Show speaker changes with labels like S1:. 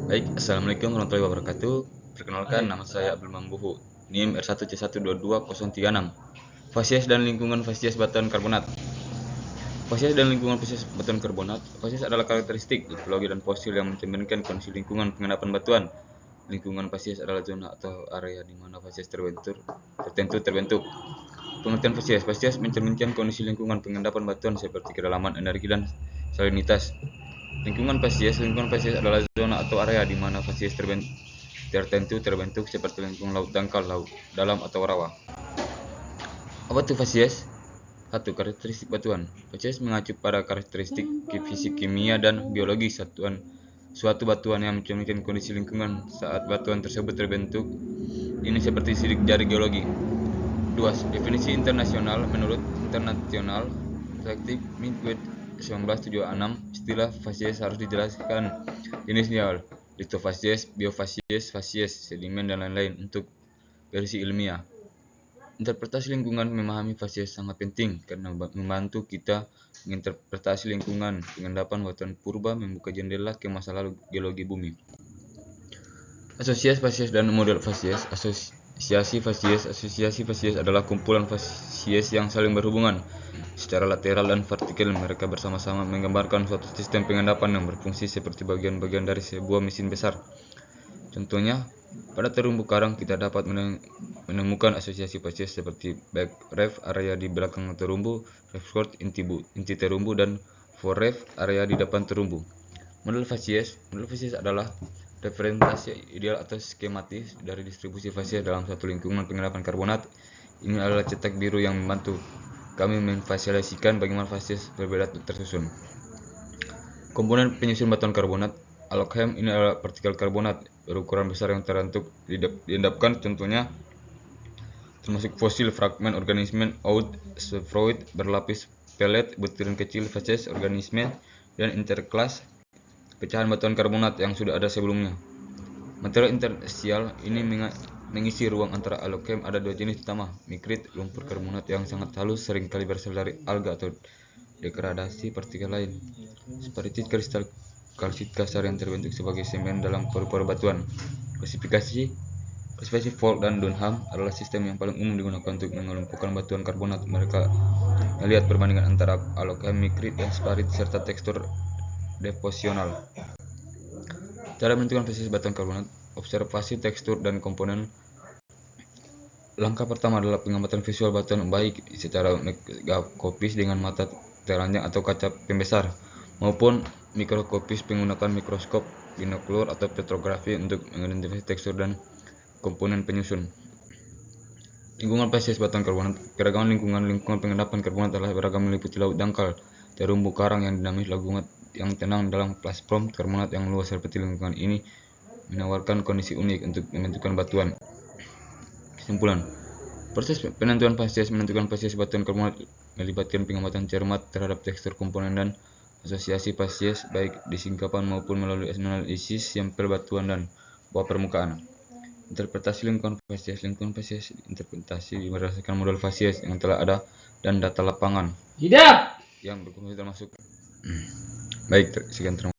S1: Baik, Assalamualaikum warahmatullahi wabarakatuh. Perkenalkan, nama saya Abdul Mambuhu, NIM R1C122036. Fasies dan lingkungan fasies batuan karbonat. Fasies dan lingkungan fasies batuan karbonat. Fasies adalah karakteristik geologi dan fosil yang mencerminkan kondisi lingkungan pengendapan batuan. Lingkungan fasies adalah zona atau area di mana fasies terbentuk. Pengertian fasies. Fasies mencerminkan kondisi lingkungan pengendapan batuan seperti kedalaman, energi, dan salinitas. Lingkungan fasies adalah zona atau area di mana fasies terbentuk seperti lingkungan laut dangkal, laut dalam, atau rawa. Apa itu fasies? 1. Karakteristik batuan. Fasies mengacu pada karakteristik fisik, kimia, dan biologi suatu batuan yang mencerminkan kondisi lingkungan saat batuan tersebut terbentuk. Ini seperti sidik jari geologi. 2. Definisi internasional. Menurut International Scientific Midway 1976, istilah fasies harus dijelaskan jenisnya: lithofasies, biofasies, fasies, sedimen, dan lain-lain. Untuk versi ilmiah, interpretasi lingkungan. Memahami fasies sangat penting karena membantu kita menginterpretasi lingkungan pengendapan batuan purba, membuka jendela ke masa lalu geologi bumi. Asosiasi fasies dan model fasies. Asosiasi fasies adalah kumpulan fasies yang saling berhubungan secara lateral dan vertikal. Mereka bersama-sama menggambarkan suatu sistem pengendapan yang berfungsi seperti bagian-bagian dari sebuah mesin besar. Contohnya, pada terumbu karang kita dapat menemukan asosiasi fasies seperti back reef, area di belakang terumbu, reef cord, inti terumbu, dan fore reef, area di depan terumbu. Model fasies adalah representasi ideal atau skematis dari distribusi fasies dalam suatu lingkungan pengendapan karbonat. Ini adalah cetak biru yang membantu kami memvisualisasikan bagaimana fasies berbeda tersusun. Komponen penyusun batuan karbonat. Allochthem ini adalah partikel karbonat berukuran besar yang diendapkan, contohnya termasuk fosil, fragmen organisme, oud, spheroid, berlapis pelet, butiran kecil, fasies, organisme, dan interkelas pecahan batuan karbonat yang sudah ada sebelumnya. Material interstisial ini mengisi ruang antara allochthem. Ada dua jenis utama: mikrit, lumpur karbonat yang sangat halus, seringkali berasal dari alga atau degradasi partikel lain, spartit, kristal kalsit kasar yang terbentuk sebagai semen dalam paru-paru batuan. Klasifikasi Vogt dan Dunham adalah sistem yang paling umum digunakan untuk mengelompokkan batuan karbonat. Mereka melihat perbandingan antara allochthem, mikrit, dan sparit serta tekstur deposisional. Cara menentukan fasies batuan karbonat. Observasi tekstur dan komponen. Langkah pertama adalah pengamatan visual batuan, baik secara mikroskopis dengan mata telanjang atau kaca pembesar, maupun mikroskopis menggunakan mikroskop binokular atau petrografi untuk mengidentifikasi tekstur dan komponen penyusun. Lingkungan fasies batuan karbonat. Keragaman lingkungan pengendapan karbonat adalah beragam, meliputi laut dangkal, terumbu karang yang dinamis, lagungan yang tenang, dalam platform karbonat yang luas. Seperti lingkungan ini menawarkan kondisi unik untuk membentukkan batuan. Kesimpulan, proses menentukan fasies batuan karbonat melibatkan pengamatan cermat terhadap tekstur, komponen, dan asosiasi fasies, baik di singkapan maupun melalui analisis sampel batuan dan bawah permukaan. Interpretasi lingkungan fasies. Interpretasi berdasarkan model fasies yang telah ada dan data lapangan yang berfungsi termasuk. Baik, sekian, terima kasih.